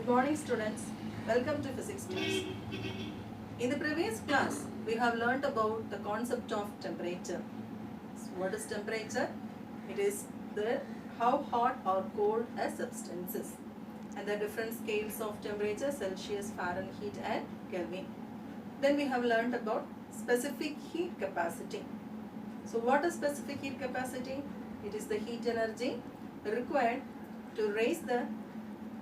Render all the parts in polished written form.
Good morning students. Welcome to physics class. In the previous class, we have learnt about the concept of temperature. So what is temperature? It is the how hot or cold a substance is. And the different scales of temperature, Celsius, Fahrenheit and Kelvin. Then we have learnt about specific heat capacity. So what is specific heat capacity? It is the heat energy required to raise the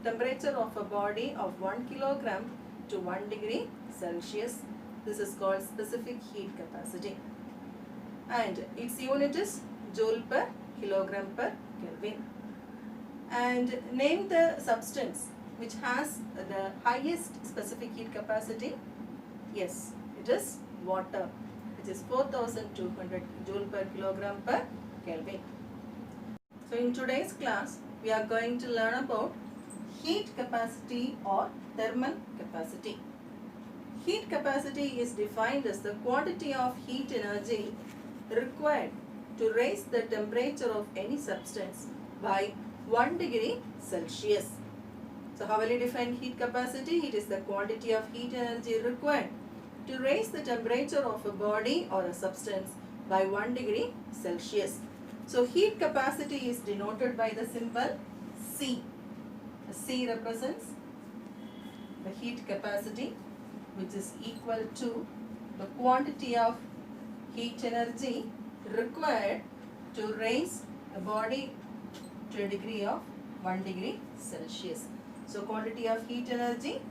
temperature of a body of 1 kilogram to 1 degree Celsius. This is called specific heat capacity. And its unit is joule per kilogram per Kelvin. And name the substance which has the highest specific heat capacity. Yes, it is water, which is 4200 joule per kilogram per Kelvin. So in today's class, we are going to learn about heat capacity or thermal capacity. Heat capacity is defined as the quantity of heat energy required to raise the temperature of any substance by 1 degree Celsius. So how will you define heat capacity? It is the quantity of heat energy required to raise the temperature of a body or a substance by 1 degree Celsius. So heat capacity is denoted by the symbol C. C represents the heat capacity, which is equal to the quantity of heat energy required to raise the body to a degree of 1 degree Celsius. So quantity of heat energy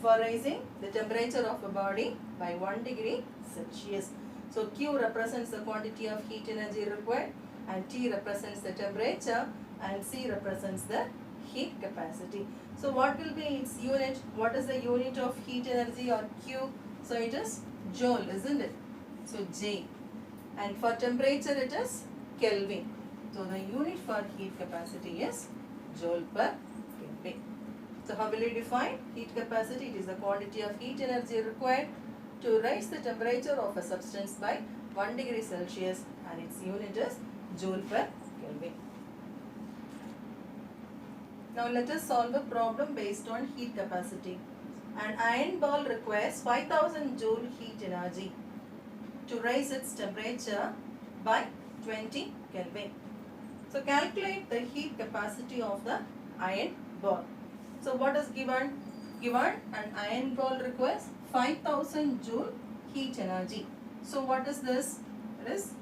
for raising the temperature of a body by 1 degree Celsius. So Q represents the quantity of heat energy required, and T represents the temperature, and C represents the heat capacity. So what will be its unit? What is the unit of heat energy or Q? So it is joule, isn't it? So J. And for temperature it is Kelvin. So the unit for heat capacity is joule per Kelvin. So how will you define heat capacity? It is the quantity of heat energy required to raise the temperature of a substance by 1 degree Celsius, and its unit is joule per Kelvin. Now let us solve a problem based on heat capacity. An iron ball requires 5000 joule heat energy to raise its temperature by 20 Kelvin. So calculate the heat capacity of the iron ball. So what is given? Given an iron ball requires 5000 joule heat energy. So what is this? It is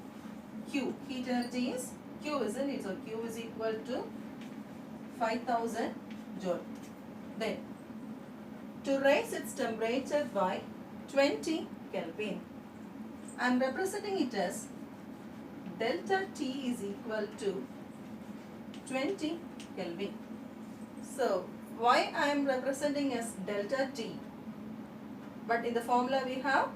Q. Heat energy is Q, isn't it? So Q is equal to 5000 joule. Then to raise its temperature by 20 Kelvin, I am representing it as delta T is equal to 20 Kelvin. So why I am representing as delta T? But in the formula we have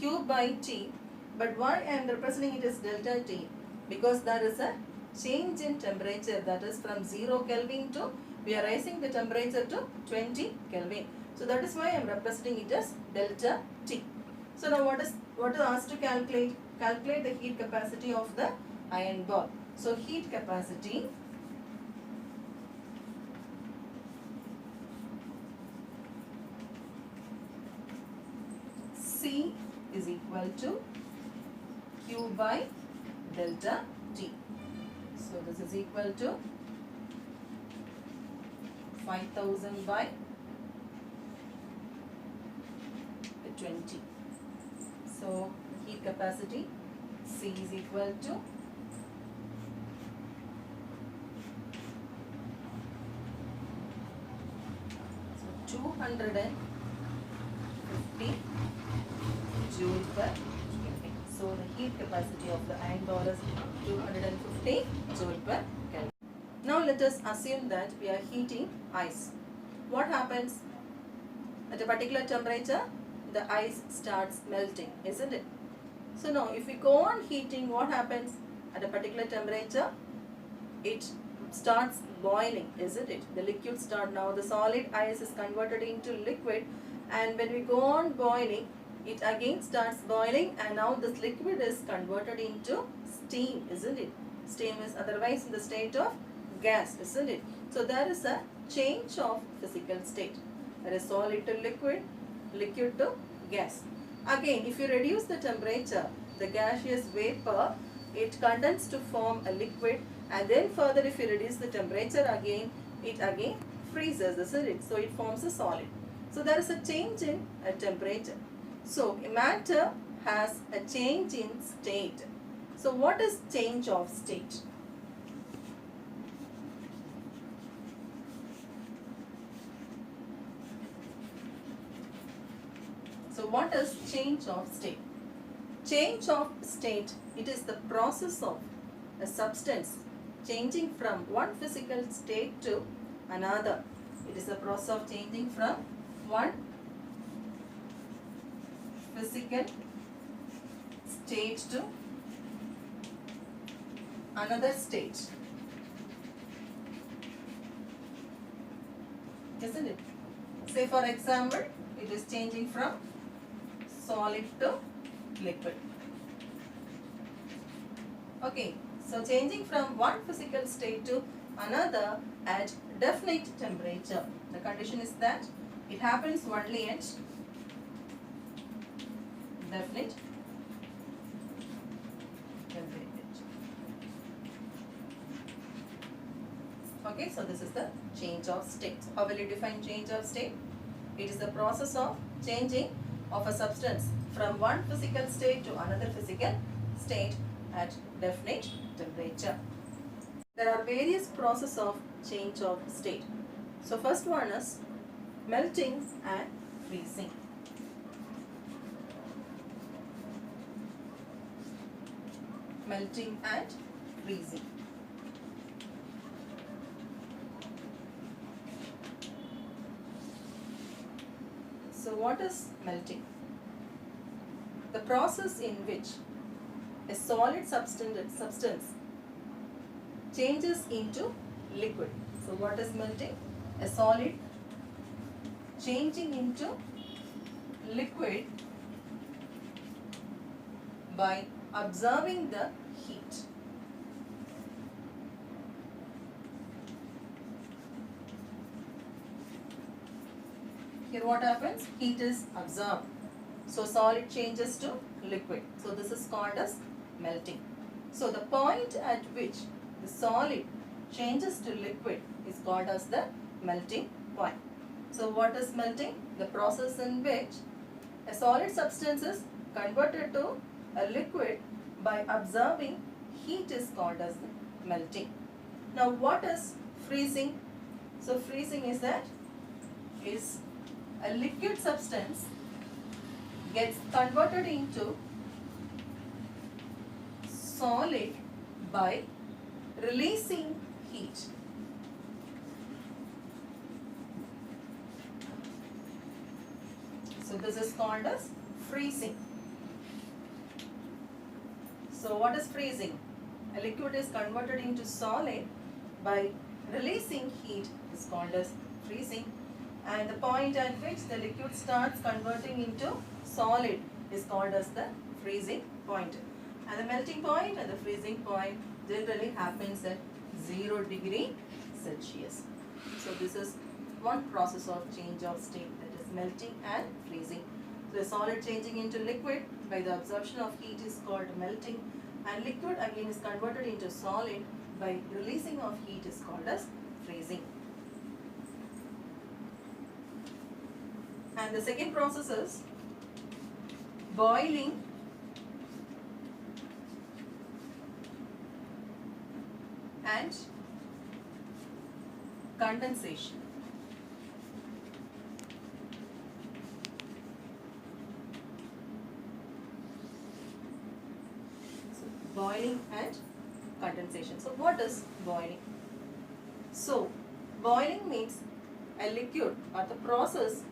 Q by T. But why I am representing it as delta T? Because there is a change in temperature, that is from 0 Kelvin to, we are raising the temperature to 20 Kelvin. So that is why I am representing it as delta T. So now what is asked to calculate? Calculate the heat capacity of the iron ball. So heat capacity C is equal to Q by delta T. So this is equal to 5000 by 20. So heat capacity C is equal to 250 joule per Kelvin. So the heat capacity of the iron ball is 250 joule per Kelvin. Now let us assume that we are heating ice. What happens? At a particular temperature, the ice starts melting, isn't it? So now if we go on heating, what happens? At a particular temperature, it starts boiling, isn't it? The liquid start now, the solid ice is converted into liquid, and when we go on boiling, it again starts boiling, and now this liquid is converted into steam, isn't it? Steam is otherwise in the state of gas, isn't it? So there is a change of physical state. That is solid to liquid, liquid to gas. Again, if you reduce the temperature, the gaseous vapor, it condenses to form a liquid, and then further if you reduce the temperature again, it again freezes, isn't it? So it forms a solid. So there is a change in temperature. So matter has a change in state. So what is change of state? So what is change of state? Change of state, it is the process of a substance changing from one physical state to another. It is the process of changing from one physical state to another state. Isn't it? Say for example, it is changing from solid to liquid. Okay, so changing from one physical state to another at definite temperature. The condition is that it happens only at definite temperature. Okay, so this is the change of state. How will you define change of state? It is the process of changing of a substance from one physical state to another physical state at definite temperature. There are various processes of change of state. So first one is melting and freezing. Melting and freezing. So what is melting? The process in which a solid substance changes into liquid. So what is melting? A solid changing into liquid by observing the heat. Here what happens? Heat is absorbed. So solid changes to liquid. So this is called as melting. So the point at which the solid changes to liquid is called as the melting point. So what is melting? The process in which a solid substance is converted to a liquid by absorbing heat is called as the melting. Now what is freezing? So freezing is a liquid substance gets converted into solid by releasing heat. So this is called as freezing. So what is freezing? A liquid is converted into solid by releasing heat is called as freezing, and the point at which the liquid starts converting into solid is called as the freezing point. And the melting point and the freezing point generally happens at 0 degree Celsius. So this is one process of change of state, that is melting and freezing. So a solid changing into liquid by the absorption of heat is called melting, and liquid again is converted into solid by releasing of heat is called as freezing. And the second process is boiling and condensation. So boiling and condensation. So what is boiling? So boiling means a liquid or the process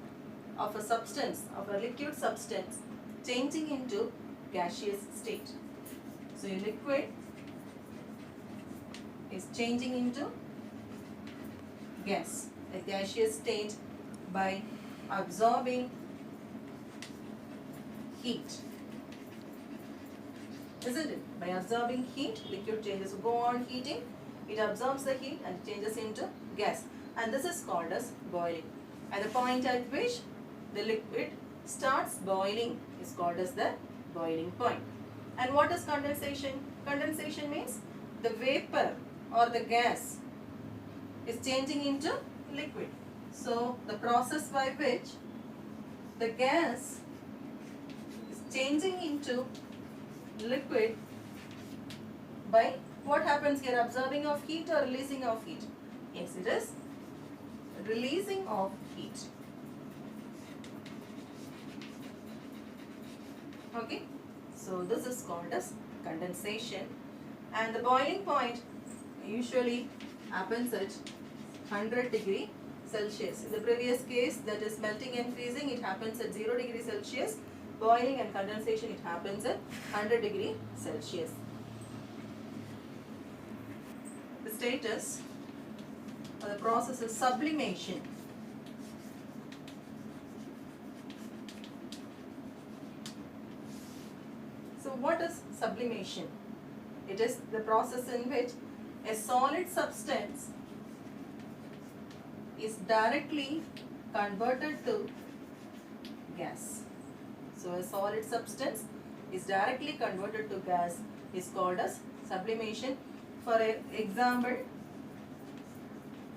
of a substance, of a liquid substance changing into gaseous state. So a liquid is changing into gas, a gaseous state, by absorbing heat. Isn't it? By absorbing heat, liquid changes. Go on heating, it absorbs the heat and changes into gas. and this is called as boiling. At the point at which the liquid starts boiling is called as the boiling point. And what is condensation? Condensation means the vapor or the gas is changing into liquid. So the process by which the gas is changing into liquid by what happens here? Absorbing of heat or releasing of heat? Yes, it is releasing of heat. Okay, so this is called as condensation, and the boiling point usually happens at 100 degree Celsius. In the previous case, that is melting and freezing, it happens at 0 degree Celsius. Boiling and condensation, it happens at 100 degree Celsius. The status of the process is sublimation. So what is sublimation? It is the process in which a solid substance is directly converted to gas. So a solid substance is directly converted to gas is called as sublimation. For example,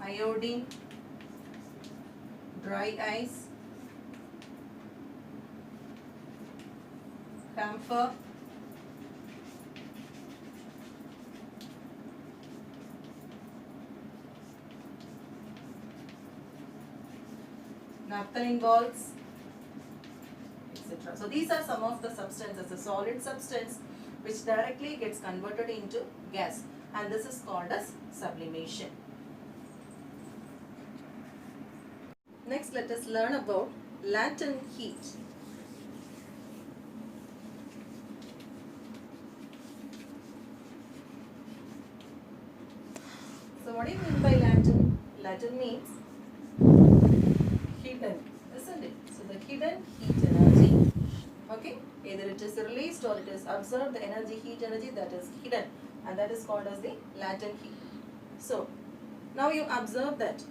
iodine, dry ice, camphor, naphthalene balls, etc. So these are some of the substances, a solid substance which directly gets converted into gas, and this is called as sublimation. Next, let us learn about latent heat. So what do you mean by latent? Latent means hidden, isn't it? So the hidden heat energy, okay, either it is released or it is absorbed, the energy, heat energy that is hidden, and that is called as the latent heat. So now you observe that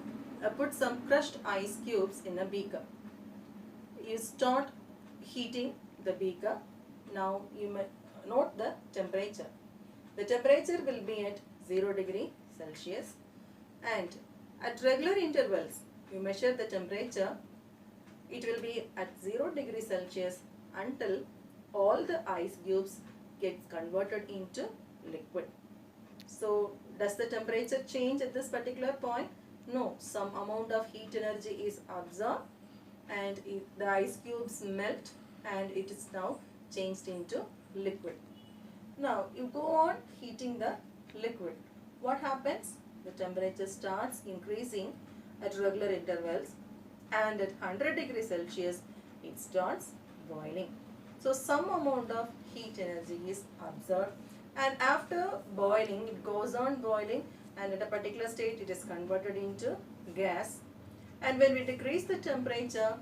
put some crushed ice cubes in a beaker. You start heating the beaker. Now you may note the temperature. The temperature will be at 0 degree Celsius, and at regular intervals you measure the temperature. It will be at 0 degree Celsius until all the ice cubes get converted into liquid. So does the temperature change at this particular point? No, some amount of heat energy is absorbed and the ice cubes melt and it is now changed into liquid. Now you go on heating the liquid. What happens? The temperature starts increasing at regular intervals, and at 100 degrees Celsius it starts boiling. So some amount of heat energy is absorbed, and after boiling it goes on boiling, and at a particular state it is converted into gas, and when we decrease the temperature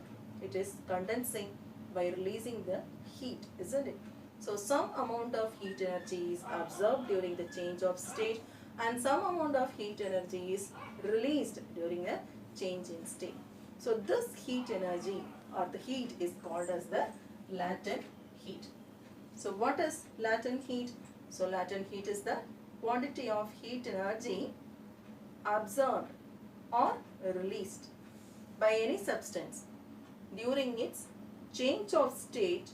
it is condensing by releasing the heat, isn't it? So some amount of heat energy is absorbed during the change of state, and some amount of heat energy is released during a change in state. So this heat energy or the heat is called as the latent heat. So what is latent heat? So latent heat is the quantity of heat energy absorbed or released by any substance during its change of state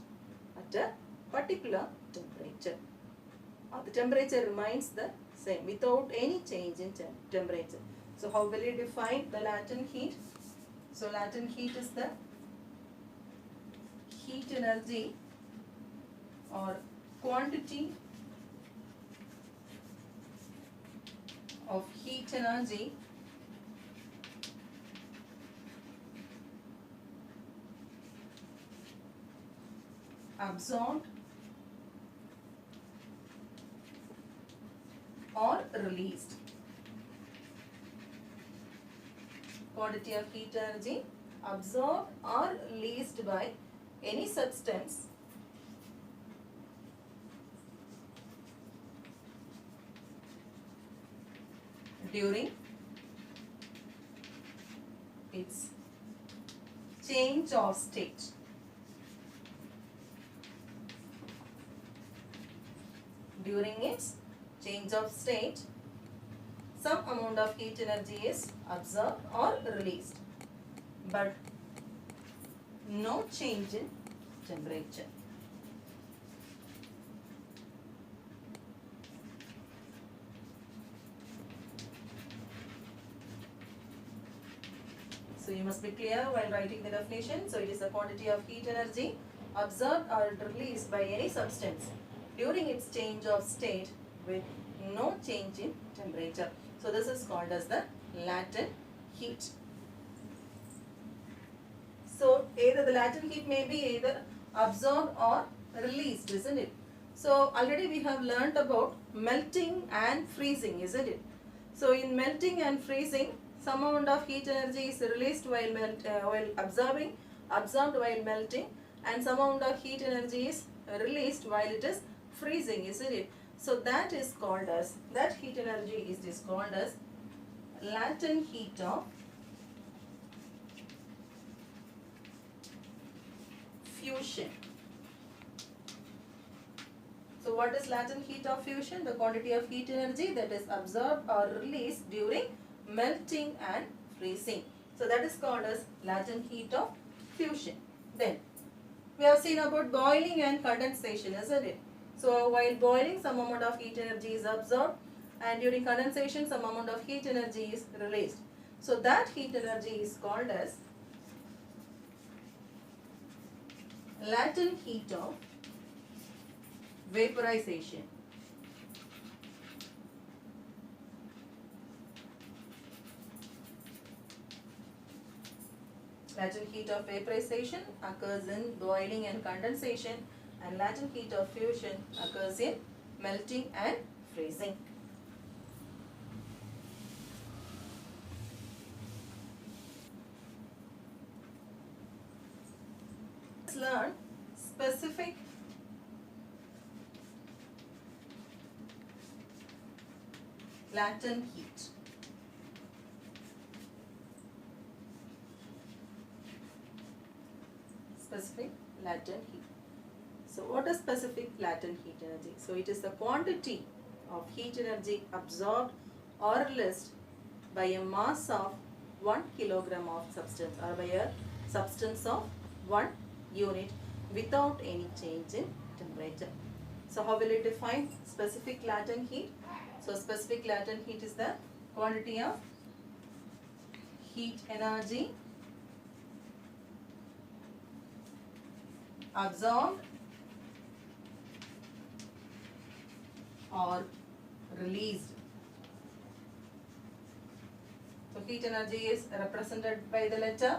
at a particular temperature. The temperature remains the same without any change in temperature. So how will you define the latent heat? So latent heat is the heat energy or quantity of heat energy absorbed or released. Quantity of heat energy absorbed or released by any substance during its change of state. During its change of state, some amount of heat energy is absorbed or released, but no change in temperature. So you must be clear while writing the definition. So it is the quantity of heat energy absorbed or released by any substance during its change of state with no change in temperature. So this is called as the latent heat. So either the latent heat may be either absorbed or released, isn't it? So already we have learned about melting and freezing, isn't it? So in melting and freezing, some amount of heat energy is released while absorbed while melting, and some amount of heat energy is released while it is freezing, isn't it? So that heat energy is called as latent heat of fusion. So what is latent heat of fusion? The quantity of heat energy that is absorbed or released during melting and freezing. So that is called as latent heat of fusion. Then we have seen about boiling and condensation, isn't it? So while boiling, some amount of heat energy is absorbed, and during condensation, some amount of heat energy is released. So that heat energy is called as latent heat of vaporization. Latent heat of vaporization occurs in boiling and condensation, and latent heat of fusion occurs in melting and freezing. Let's learn specific latent heat. Specific latent heat. So what is specific latent heat energy? So it is the quantity of heat energy absorbed or released by a mass of 1 kilogram of substance, or by a substance of 1 unit without any change in temperature. So how will you define specific latent heat? So specific latent heat is the quantity of heat energy absorbed or released. So heat energy is represented by the letter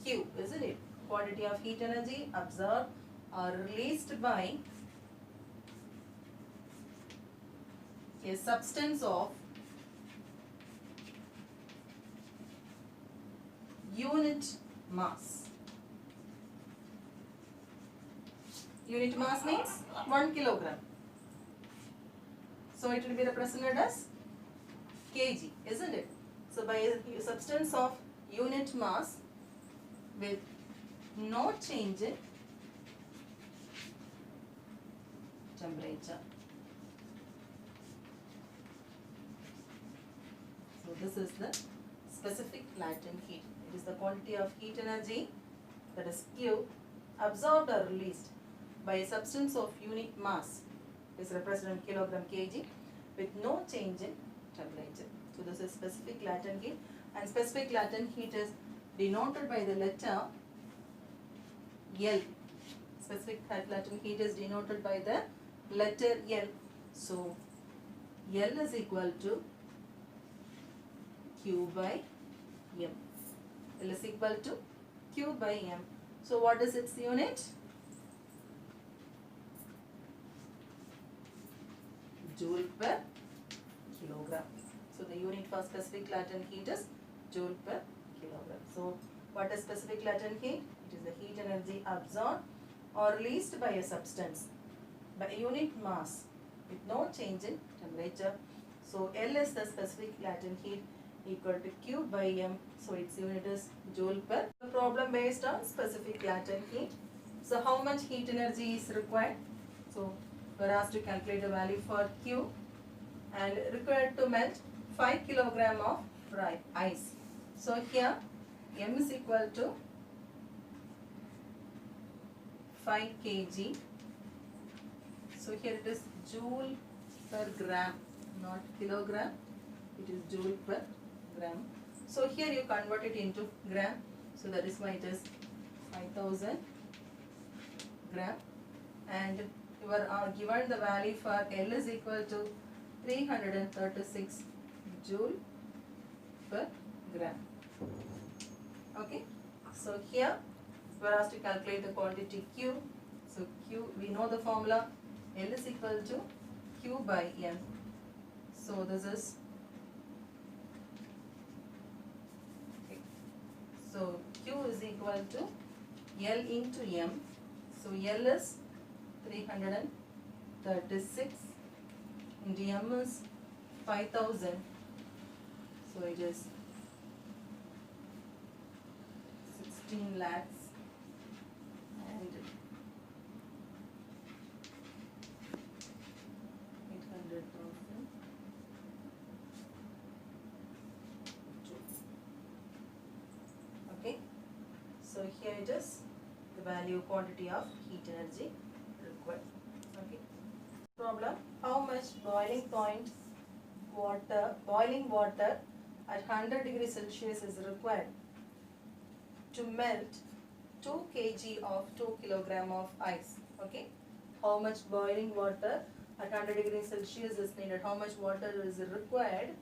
Q, isn't it? Quantity of heat energy absorbed or released by a substance of unit mass. Unit mass means 1 kilogram. So it will be represented as kg, isn't it? So by a substance of unit mass with no change in temperature. So this is the specific latent heat. It is the quantity of heat energy, that is Q, absorbed or released by a substance of unit mass, is represented in kilogram kg, with no change in temperature. So this is specific latent heat, and specific latent heat is denoted by the letter L. Specific latent heat is denoted by the letter L. So L is equal to Q by M. L is equal to Q by M. So what is its unit? Joule per kilogram. So the unit for specific latent heat is joule per kilogram. So what is specific latent heat? It is the heat energy absorbed or released by a substance by a unit mass with no change in temperature. So L is the specific latent heat, equal to Q by M. So its unit is joule per. The problem based on specific latent heat. So how much heat energy is required? So we are asked to calculate the value for Q and required to melt 5 kilogram of ice. So here M is equal to 5 kg. So here it is joule per gram, not kilogram. It is joule per gram. So here you convert it into gram. So that is why it is 5000 gram. And you are given the value for L is equal to 336 joule per gram. Okay. So here we are asked to calculate the quantity Q. So Q, we know the formula. L is equal to Q by M. So this is, okay. So Q is equal to L into M. So L is 336 into M is 5000. So it is 16 lakhs and 800,000. Okay. So here it is the value quantity of heat energy required. Okay. Problem: how much boiling water at 100 degrees Celsius is required to melt 2 kg of 2 kilogram of ice? Okay. How much boiling water at 100 degrees Celsius is needed? How much water is required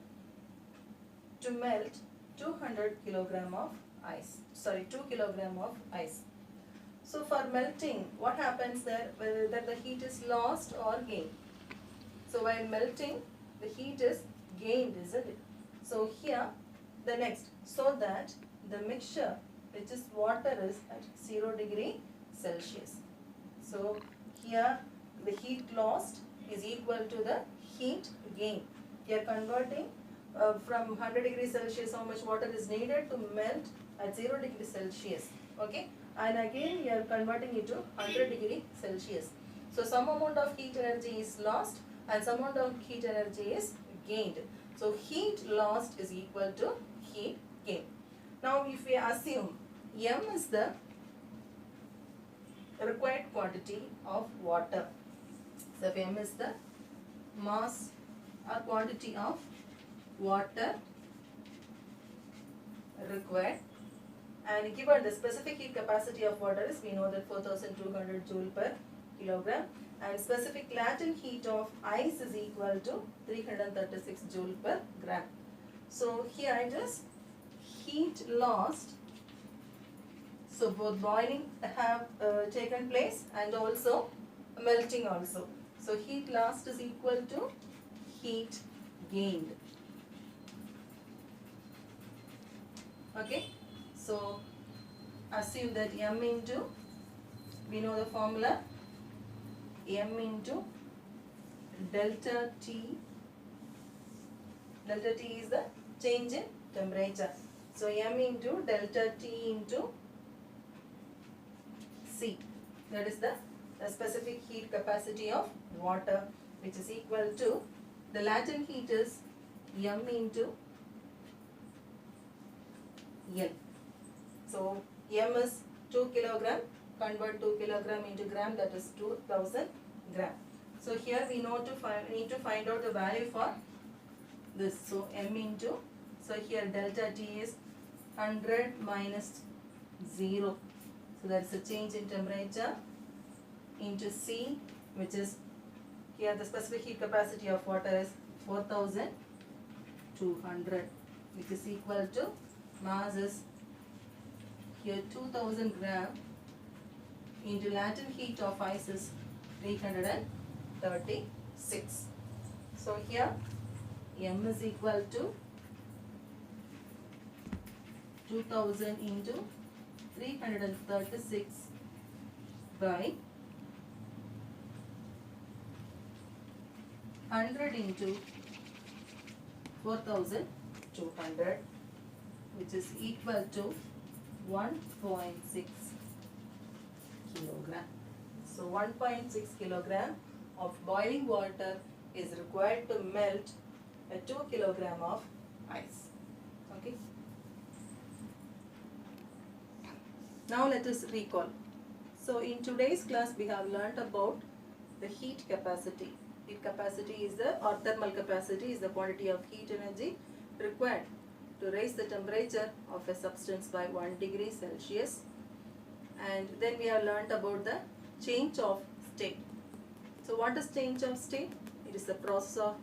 to melt 200 kilogram of ice? Sorry, 2 kilogram of ice. So for melting, what happens there? Whether the heat is lost or gained. So while melting, the heat is gained, isn't it? So here, the next, so that the mixture, which is water, is at 0 degree Celsius. So here, the heat lost is equal to the heat gained. We are converting from 100 degrees Celsius how much water is needed to melt at 0 degree Celsius. Okay, and again we are converting it to 100 degree Celsius. So some amount of heat energy is lost and some amount of heat energy is gained. So heat lost is equal to heat gained. Now if we assume M is the required quantity of water. So if M is the mass or quantity of water required, and given the specific heat capacity of water is, we know that 4200 joule per kilogram, and specific latent heat of ice is equal to 336 joule per gram. So here it is heat lost. So both boiling have taken place and also melting also. So heat lost is equal to heat gained. Okay. So assume that M into, we know the formula, M into delta T. Delta T is the change in temperature. So M into delta T into C. That is the specific heat capacity of water, which is equal to, the latent heat is M into L. So M is 2 kilogram, convert 2 kilogram into gram, that is 2000 gram. So here we need to find out the value for this. So M into, so here delta T is 100 minus 0. So that's a change in temperature into C, which is, here the specific heat capacity of water is 4200, which is equal to, mass is here 2000 gram into latent heat of ice is 336. So here M is equal to 2000 into 336 by 100 into 4200. which is equal to 1.6 kilogram. So 1.6 kilogram of boiling water is required to melt a 2 kilogram of ice. Okay. Now let us recall. So in today's class we have learnt about the heat capacity. Heat capacity is or thermal capacity is the quantity of heat energy required to raise the temperature of a substance by 1 degree Celsius. And then we have learnt about the change of state. So what is change of state? It is the process of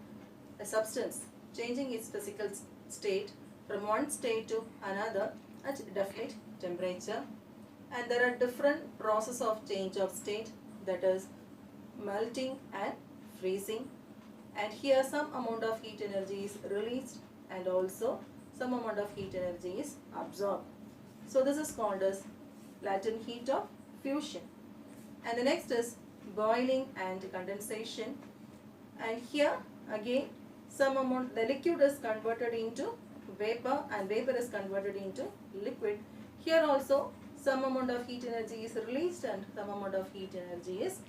a substance changing its physical state from one state to another at definite temperature. And there are different processes of change of state, that is melting and freezing. And here some amount of heat energy is released and also some amount of heat energy is absorbed. So this is called as latent heat of fusion. And the next is boiling and condensation. And here again some amount, the liquid is converted into vapor and vapor is converted into liquid. Here also some amount of heat energy is released and some amount of heat energy is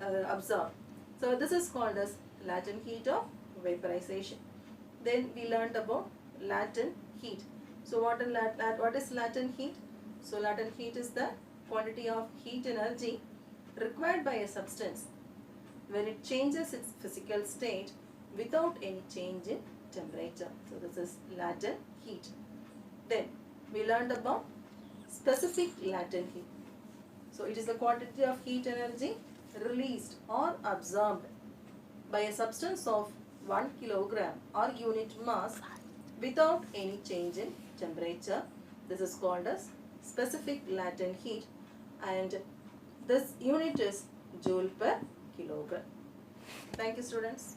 absorbed. So this is called as latent heat of vaporization. Then we learned about latent heat. So what is latent heat? So latent heat is the quantity of heat energy required by a substance when it changes its physical state without any change in temperature. So this is latent heat. Then we learned about specific latent heat. So it is the quantity of heat energy released or absorbed by a substance of 1 kilogram or unit mass without any change in temperature. This is called as specific latent heat, and this unit is joule per kilogram. Thank you, students.